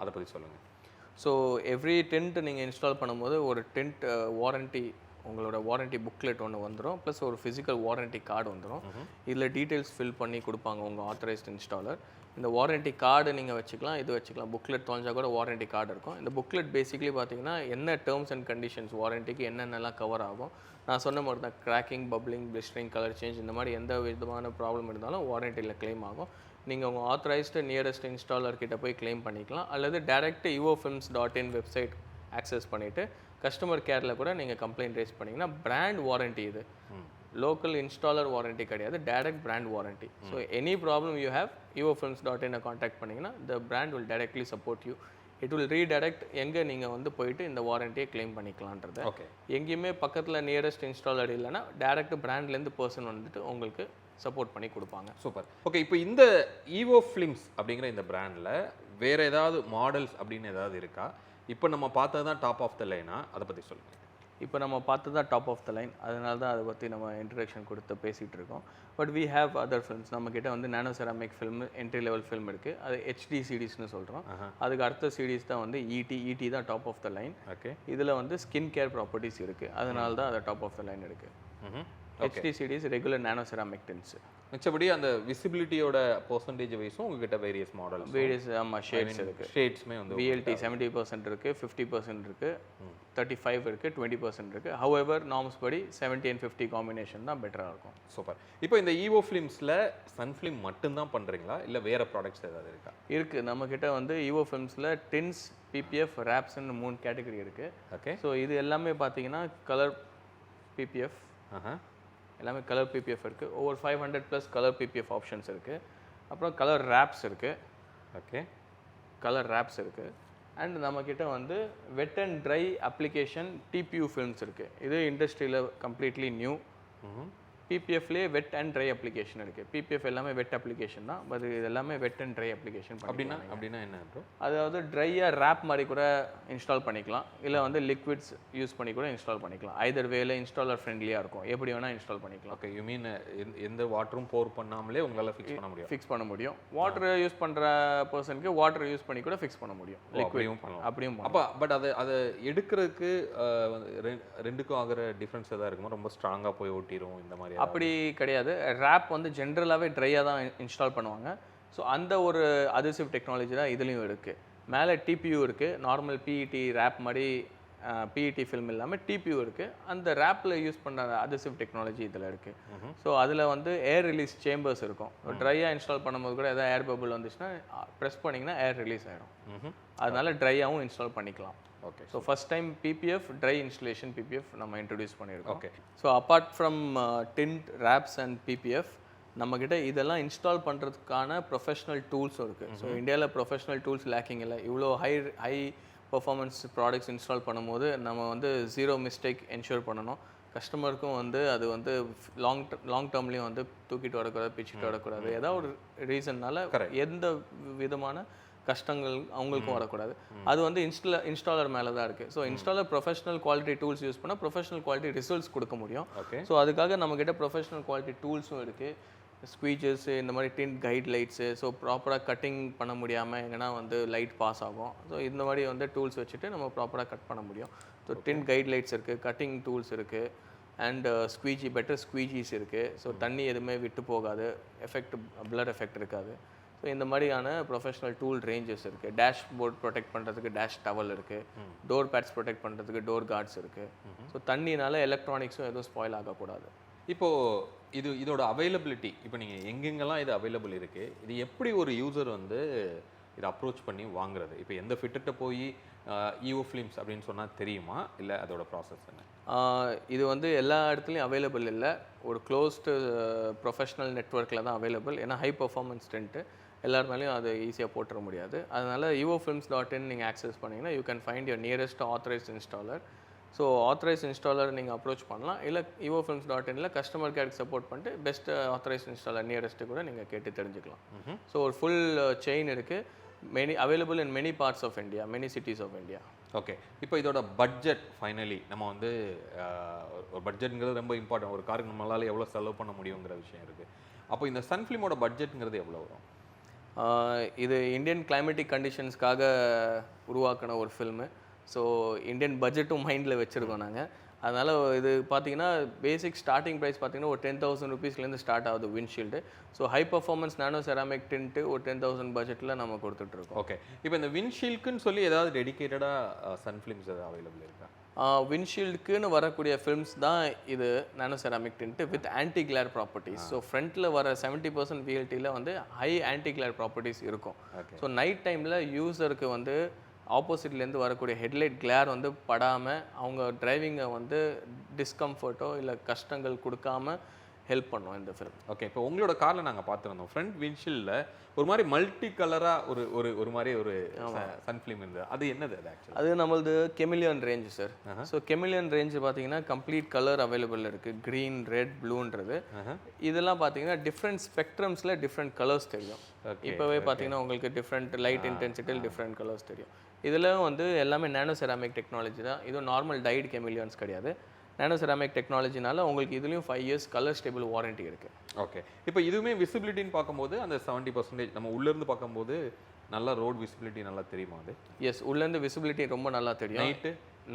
அதை பற்றி சொல்லுங்கள். ஸோ எவ்ரி டென்ட் நீங்கள் இன்ஸ்டால் பண்ணும்போது ஒரு டென்ட் வாரண்டி, உங்களோட வாரண்டி புக்லெட் ஒன்று வந்துடும், ப்ளஸ் ஒரு ஃபிசிக்கல் வாரண்டி கார்டு வந்துடும். இதில் டீட்டெயில்ஸ் ஃபில் பண்ணி கொடுப்பாங்க உங்கள் ஆத்தரைஸ்ட் இன்ஸ்டாலர். இந்த வாரண்டி கார்டு நீங்கள் வச்சுக்கலாம், இது வச்சுக்கலாம். புக்லெட் தொலைஞ்சா கூட வாரண்டி கார்டு இருக்கும். இந்த புக்லெட் பேசிக்கலி பார்த்தீங்கன்னா என்ன டேர்ம்ஸ் அண்ட் கண்டிஷன்ஸ் வாரண்டிக்கு என்னென்னலாம் கவர் ஆகும். நான் சொன்ன மாதிரி தான் cracking, bubbling, blistering, colour change இந்த மாதிரி எந்த விதமான ப்ராப்ளம் இருந்தாலும் வாரண்டியில் கிளைம் ஆகும். நீங்கள் உங்கள் ஆத்தரைஸ்டு நியரஸ்ட் இன்ஸ்டாலர் கிட்ட போய் கிளைம் பண்ணிக்கலாம், அல்லது டேரெக்ட் evofilms.in வெப்சைட் ஆக்சஸ் பண்ணிவிட்டு கஸ்டமர் கேரில் கூட நீங்கள் கம்ப்ளைண்ட் ரைஸ் பண்ணிங்கன்னா பிராண்ட் வாரண்டி இது, லோக்கல் இன்ஸ்டாலர் வாரண்டி கிடையாது, direct brand warranty. So any problem you have evofilms.in contact பண்ணிங்கன்னா the brand will directly support you. It will redirect எங்கே நீங்கள் வந்து போயிட்டு இந்த வாரண்டியை கிளைம் பண்ணிக்கலான்றது. ஓகே, எங்கேயுமே பக்கத்தில் நியரஸ்ட் இன்ஸ்டாலர் இல்லைன்னா டேரக்ட் பிராண்ட்லேருந்து பர்சன் வந்துட்டு உங்களுக்கு சப்போர்ட் பண்ணி கொடுப்பாங்க. சூப்பர். ஓகே, இப்போ இந்த evofilms அப்படிங்கிற இந்த பிராண்டில் வேறு ஏதாவது மாடல்ஸ் அப்படின்னு ஏதாவது இருக்கா? இப்போ நம்ம பார்த்தது தான் டாப் ஆஃப் த லைனா, அதை பற்றி சொல்லுங்கள். இப்போ நம்ம பார்த்து தான் டாப் ஆஃப் த லைன், அதனால தான் அதை பற்றி நம்ம இன்ட்ரடக்ஷன் கொடுத்து பேசிகிட்டு இருக்கோம். But we have other films. நம்மக்கிட்ட வந்து nano ceramic film, entry level film இருக்குது, அது HD சீரீஸ்னு சொல்கிறோம். அதுக்கு அடுத்த சீரீஸ் தான் வந்து ET தான் top of the line. Okay, இதில் வந்து ஸ்கின் கேர் ப்ராப்பர்ட்டிஸ் இருக்குது, அதனால தான் அது டாப் ஆஃப் த லைன் இருக்குது. HD series regular nano ceramic tints. மிச்சபடி அந்த விசிபிலிட்டியோட பர்சன்டேஜ் வைஸும் உங்ககிட்ட வேரியஸ் மாடல்ஸ், வேரியஸ் ஆமாம் ஷேட்ஸ் இருக்குது. ஷேட்ஸ்மே வந்து VLT 70% இருக்குது, 50% இருக்குது, 35 இருக்குது, 20% இருக்குது. ஹவெவர் நார்ம்ஸ் படி 70 and 50 காம்பினேஷன் தான் பெட்டராக இருக்கும். சூப்பர். இப்போ இந்த evofilmsல சன்ஃபிலிம் மட்டும்தான் பண்ணுறீங்களா, இல்லை வேறு ப்ராடக்ட்ஸ் ஏதாவது இருக்கா? இருக்குது. நம்மக்கிட்ட வந்து evofilmsல டின்ஸ், PPF, ரேப்ஸ்ன்னு 3 கேட்டகரி இருக்குது. ஓகே, ஸோ இது எல்லாமே பார்த்தீங்கன்னா கலர் PPF, எல்லாமே கலர் PPF இருக்குது. ஓவர் 500+ கலர் PPF ஆப்ஷன்ஸ் இருக்குது. அப்புறம் கலர் ரேப்ஸ் இருக்குது. ஓகே, கலர் ரேப்ஸ் இருக்குது. அண்ட் நம்மக்கிட்ட வந்து wet and dry application TPU films இருக்குது. இது இண்டஸ்ட்ரியில் கம்ப்ளீட்லி நியூ. PPFலேயே வெட் அண்ட் ட்ரை அப்ளிகேஷன் இருக்குது. PPF எல்லாமே வெட் அப்ளிகேஷன் தான், பட் இது எல்லாமே வெட் அண்ட் ட்ரை அப்ளிகேஷன். அப்படின்னா என்ன ப்ரோ? அதாவது ட்ரையாக ரேப் மாதிரி கூட இன்ஸ்டால் பண்ணிக்கலாம், இல்லை வந்து லிக்விட்ஸ் யூஸ் பண்ணி கூட இன்ஸ்டால் பண்ணிக்கலாம். ஐதர் வேல இன்ஸ்டாலர் ஃப்ரெண்ட்லியாக இருக்கும், எப்படி வேணால் இன்ஸ்டால் பண்ணிக்கலாம். ஓகே, யூ மீன் எந்த வாட்டரும் போர் பண்ணாமலே உங்களால் ஃபிக்ஸ் பண்ண முடியும். வாட்டர் யூஸ் பண்ணுற பர்சனுக்கு வாட்டர் யூஸ் பண்ணி கூட ஃபிக்ஸ் பண்ண முடியும். லிக்விடும் பண்ணலாம், அப்படியும். அப்போ பட் அதை எடுக்கிறதுக்கு ரெண்டுக்கும் ஆகிற டிஃப்ரென்ஸ் எதாவது இருக்குமா? ரொம்ப ஸ்ட்ராங்காக போய் ஓட்டிடும் இந்த மாதிரி? அப்படி கிடையாது. ரேப் வந்து ஜென்ரலாகவே ட்ரையாக தான் இன்ஸ்டால் பண்ணுவாங்க. ஸோ அந்த ஒரு அதசிவ் டெக்னாலஜி தான் இதுலேயும் இருக்குது. மேலே TPU இருக்குது, நார்மல் PET ரேப் மாதிரி PET ஃபில்ம் இல்லாமல் TPU இருக்குது. அந்த ரேப்பில் யூஸ் பண்ணுற அதசிவ் டெக்னாலஜி இதில் இருக்குது. ஸோ அதில் வந்து ஏர் ரிலீஸ் சேம்பர்ஸ் இருக்கும். ட்ரையாக இன்ஸ்டால் பண்ணும்போது கூட எதாவது ஏர் பபிள் வந்துச்சுன்னா ப்ரெஸ் பண்ணிங்கன்னா ஏர் ரிலீஸ் ஆகிடும். அதனால ட்ரையாகவும் இன்ஸ்டால் பண்ணிக்கலாம். Okay, so first time PPF try installation PPF நம்ம இன்ட்ரடியூஸ் பண்ணியிருக்கோம். Okay, so apart from didn't, rapes and PPF, நம்மக்கிட்ட இதெல்லாம் இன்ஸ்டால் பண்ணுறதுக்கான ப்ரொஃபஷனல் டூல்ஸும் இருக்குது. ஸோ இந்தியாவில் ப்ரொஃபஷனல் டூல்ஸ் லேக்கிங் இல்லை. இவ்வளோ ஹை பர்ஃபார்மன்ஸ் ப்ராடக்ட்ஸ் இன்ஸ்டால் பண்ணும்போது நம்ம வந்து 0 மிஸ்டேக் என்ஷூர் பண்ணணும். கஸ்டமருக்கும் வந்து அது வந்து லாங் டேர்ம்லேயும் வந்து தூக்கிட்டு வரக்கூடாது, பிச்சுட்டு வரக்கூடாது. ஏதாவது ஒரு ரீசன்னால எந்த விதமான கஷ்டங்கள் அவங்களுக்கும் வரக்கூடாது. அது வந்து இன்ஸ்டாலர் மேலே தான் இருக்குது. So installer professional quality tools use பண்ணால் ப்ரொஃபஷனல் குவாலிட்டி ரிசல்ட்ஸ் கொடுக்க முடியும். ஸோ அதுக்காக நம்மக்கிட்ட ப்ரொஃபஷனல் குவாலிட்டி டூல்ஸும் இருக்குது. ஸ்குவீச்சஸ், இந்த மாதிரி டின் கைட் லைட்ஸு, ஸோ ப்ராப்பராக கட்டிங் பண்ண முடியாமல் எங்கன்னா வந்து லைட் பாஸ் ஆகும். ஸோ இந்த மாதிரி வந்து டூல்ஸ் வச்சுட்டு நம்ம ப்ராப்பராக கட் பண்ண முடியும். ஸோ டின் கைட் லைட்ஸ் இருக்குது, கட்டிங் டூல்ஸ் இருக்குது, அண்ட் பெட்டர் ஸ்குவீஜிஸ் இருக்குது. ஸோ தண்ணி எதுவுமே விட்டு போகாது, பிளர் எஃபெக்ட் இருக்காது. ஸோ இந்த மாதிரியான ப்ரொஃபஷனல் டூல் ரேஞ்சஸ் இருக்குது. டேஷ் போர்ட் ப்ரொடெக்ட் பண்ணுறதுக்கு டேஷ் டவல் இருக்குது, டோர் பேட்ஸ் ப்ரொடெக்ட் பண்ணுறதுக்கு டோர் கார்ட்ஸ் இருக்குது. ஸோ தண்ணினால எலக்ட்ரானிக்ஸும் எதுவும் ஸ்பாயில் ஆகக்கூடாது. இப்போது இதோட அவைலபிலிட்டி, இப்போ நீங்கள் எங்கெங்கெல்லாம் இது அவைலபிள் இருக்குது, இது எப்படி ஒரு யூசர் வந்து இதை அப்ரோச் பண்ணி வாங்குறது? இப்போ எந்த ஃபிட்டர்கிட்ட போய் evofilms அப்படின்னு சொன்னால் தெரியுமா, இல்லை அதோட ப்ராசஸ் என்ன? இது வந்து எல்லா இடத்துலையும் அவைலபிள் இல்லை. ஒரு க்ளோஸ்டு ப்ரொஃபஷனல் நெட்ஒர்க்கில் தான் அவைலபிள். ஏன்னா ஹை பர்ஃபார்மன்ஸ் டென்ட்டு எல்லார் மேலேயும் அதை ஈஸியாக போட்டுற முடியாது. அதனால் evofilms.in நீங்கள் ஆக்சஸ் பண்ணிங்கன்னா you can find your nearest authorised installer. So authorised installer நீங்கள் அப்ரோச் பண்ணலாம், இல்லை evofilms.inல கஸ்டமர் கேருக்கு சப்போர்ட் பண்ணிட்டு பெஸ்ட் ஆத்தரைஸ் இன்ஸ்டாலர் நியரஸ்ட்டு கூட நீங்கள் கேட்டு தெரிஞ்சுக்கலாம். ஸோ ஒரு ஃபுல் செயின் இருக்குது. available in many parts of India, many cities of India. Okay, இப்போ இதோட பட்ஜெட் ஃபைனலி நம்ம வந்து ஒரு பட்ஜெட்ங்கிறது ரொம்ப இம்பார்ட்டன்ட். ஒரு காருக்கு நம்மளால எவ்வளோ செலவு பண்ண முடியுங்கிற விஷயம் இருக்குது. அப்போ இந்த சன்ஃபிலிமோட பட்ஜெட்டுங்கிறது எவ்வளோ வரும்? இது இந்தியன் கிளைமேட்டிக் கண்டிஷன்ஸ்க்காக உருவாக்கின ஒரு ஃபில்மு. ஸோ இந்தியன் பட்ஜெட்டும் மைண்டில் வச்சுருக்கோம் நாங்கள். அதனால் இது பார்த்தீங்கன்னா பேசிக் ஸ்டார்டிங் ப்ரைஸ் பார்த்தீங்கன்னா ஒரு 10,000 rupeesலேருந்து ஸ்டார்ட் ஆகுது விண்ட்ஷீல்டு. ஸோ ஹை பர்ஃபார்மன்ஸ் நானோ செராமிக் டின்ட்டு ஒரு 10,000 பட்ஜெட்டில் நம்ம கொடுத்துட்ருக்கோம். ஓகே, இப்போ இந்த விண்ட்ஷீல்டுக்குன்னு சொல்லி ஏதாவது டெடிக்கேட்டடாக சன்ஃபிலிம்ஸ் ஏதாவது அவைலபிள் இருக்கா? விண்ட்ஷீல்டுக்குன்னு வரக்கூடிய ஃபில்ம்ஸ் தான் இது nano ceramic tint with anti glare properties. So ஃப்ரண்ட்டில் வர 70% VLTயில் வந்து ஹை ஆன்டி கிளேர் ப்ராப்பர்ட்டிஸ் இருக்கும். ஸோ நைட் டைமில் யூசருக்கு வந்து ஆப்போசிட்லேருந்து வரக்கூடிய ஹெட்லைட் கிளேர் வந்து படாமல் அவங்க டிரைவிங்கை வந்து டிஸ்கம்ஃபர்ட்டோ இல்லை கஷ்டங்கள் கொடுக்காம ஹெல்ப் பண்ணும் இந்த ஃபில்ம். ஓகே, இப்போ உங்களோட காரில் நாங்கள் பார்த்துருந்தோம் ஃப்ரண்ட் விண்ட்ஷீல்டில் ஒரு மாதிரி மல்டி கலராக ஒரு மாதிரி ஒரு சன்ஃபிலிம் இருந்தது. அது என்னது அது ஆக்சுவலி? அது நம்மளது chameleon range sir. So chameleon range பார்த்தீங்கன்னா கம்ப்ளீட் கலர் அவைலபிள் இருக்குது. க்ரீன், ரெட், ப்ளூன்றது. இதெல்லாம் பார்த்தீங்கன்னா டிஃப்ரெண்ட் ஸ்பெக்ட்ரம்ஸில் டிஃப்ரெண்ட் கலர்ஸ் தெரியும். இப்போவே பார்த்தீங்கன்னா உங்களுக்கு டிஃப்ரெண்ட் லைட் இன்டென்சிட்டியில் டிஃப்ரெண்ட் கலர்ஸ் தெரியும். இதில் வந்து எல்லாமே நானோ செராமிக் டெக்னாலஜி தான். இதுவும் நார்மல் டைட் கெமிலியன்ஸ் கிடையாது. நானோ செராமிக் டெக்னாலஜினால உங்களுக்கு இதுலேயும் 5 years கலர் ஸ்டேபிள் வாரண்டி இருக்குது. ஓகே, இப்போ இதுவுமே விசிபிலிட்டின்னு பார்க்கும்போது அந்த 70% நம்ம உள்ளேருந்து பார்க்கும்போது நல்லா ரோட் விசிபிலிட்டி நல்லா தெரியுமா அது? எஸ், உள்ளேருந்து விசிபிலிட்டி ரொம்ப நல்லா தெரியும்.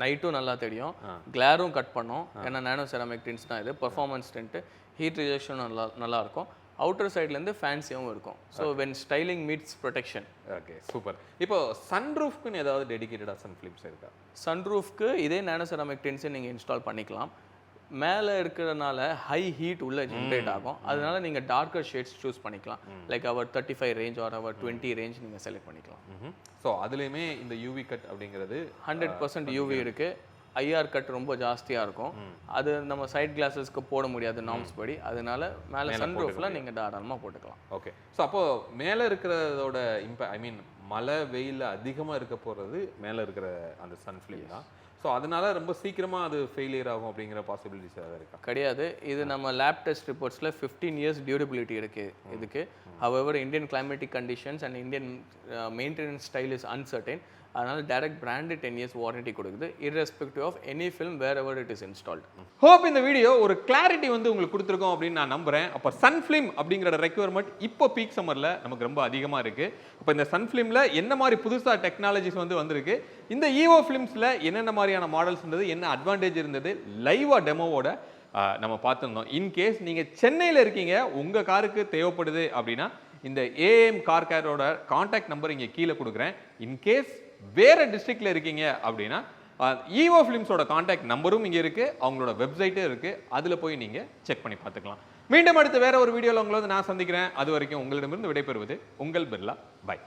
நைட்டும் நல்லா தெரியும். கிளாரும் கட் பண்ணும். ஏன்னா நானோ செராமிக் டின்ஸ் தான் இது. பர்ஃபார்மன்ஸ் டின்ட்டு, ஹீட் ரிஜெக்ஷன் நல்லாயிருக்கும். அவுட்டர் சைட்லேருந்து ஃபேன்சியாகவும் இருக்கும். So when styling meets protection. Okay, super. இப்போ சன்ரூஃப்க்குன்னு ஏதாவது டெடிக்கேட்டடாக சன்ஃபிலிம்ஸ் இருக்கா? சன்ரூஃப்க்கு இதே நானோ செராமிக் டின்ஸை நீங்கள் இன்ஸ்டால் பண்ணிக்கலாம். மேலே இருக்கிறதுனால ஹை ஹீட் உள்ள ஜென்ரேட் ஆகும். அதனால நீங்கள் டார்க்கர் ஷேட்ஸ் சூஸ் பண்ணிக்கலாம். லைக் அவர் 35 ரேஞ்ச் ஆர் அவர் 20 ரேஞ்ச் நீங்கள் செலக்ட் பண்ணிக்கலாம். ஸோ அதுலேயுமே இந்த யூவி கட் அப்படிங்கிறது 100% யூவி இருக்குது. ஐஆர் கட் ரொம்ப ஜாஸ்தியாக இருக்கும். அது நம்ம சைட் கிளாஸஸ்க்கு போட முடியாது நார்ம்ஸ் படி. அதனால மேலே சன்ரூஃபில் நீங்கள் தாராளமாக போட்டுக்கலாம். ஓகே, ஸோ அப்போது மேலே இருக்கிறதோட ஐ மீன் மழை வெயில் அதிகமாக இருக்க போகிறது மேலே இருக்கிற அந்த சன்ஃபிலிம் தான். ஸோ அதனால ரொம்ப சீக்கிரமாக அது ஃபெயிலியர் ஆகும் அப்படிங்கிற பாசிபிலிட்டிஸ் ஏதாவது இருக்கா? கிடையாது. இது நம்ம லேப் டெஸ்ட் ரிப்போர்ட்ஸில் 15 years டியூரபிலிட்டி இருக்குது இதுக்கு. However Indian climatic conditions and Indian maintenance style is uncertain. அதனால டைரக்ட் பிராண்டு 10 years வாரண்டி கொடுக்குது irrespective of any film wherever it is installed. Hope இந்த வீடியோ ஒரு கிளாரிட்டி வந்து உங்களுக்கு கொடுத்துருக்கோம் அப்படின்னு நான் நம்புறேன். அப்போ சன்ஃபிலிம் அப்படிங்கிற ரெக்யர்மெண்ட் இப்போ பீக் சம்மரில் நமக்கு ரொம்ப அதிகமாக இருக்குது. அப்போ இந்த சன்ஃபிலிமில் என்ன மாதிரி புதுசாக டெக்னாலஜிஸ் வந்து வந்திருக்கு, இந்த ஈவோ ஃபிலிம்ஸில் என்னென்ன மாதிரியான மாடல்ஸ் இருந்தது, என்ன அட்வான்டேஜ் இருந்தது, லைவாக டெமோவோட நம்ம பார்த்துருந்தோம். இன்கேஸ் நீங்கள் சென்னையில் இருக்கீங்க, உங்கள் காருக்கு தேவைப்படுது அப்படின்னா இந்த ஏஎம் கார் கேரோட கான்டாக்ட் நம்பர் இங்கே கீழே கொடுக்குறேன். இன்கேஸ் வேற டிஸ்ட்ரிக்ட்ல இருக்கீங்க அப்படின்னா ஈவோ ஃபிலிம்ஸோட கான்டாக்ட் நம்பரும் இங்கே இருக்கு, அவங்களோட வெப்சைட்டும் இருக்கு. அதில் போய் நீங்க செக் பண்ணி பார்த்துக்கலாம். மீண்டும் அடுத்து வேற ஒரு வீடியோவில் உங்களை வந்து நான் சந்திக்கிறேன். அது வரைக்கும் உங்களிடமிருந்து விடைபெறுவது உங்கள் பிர்லா. பை.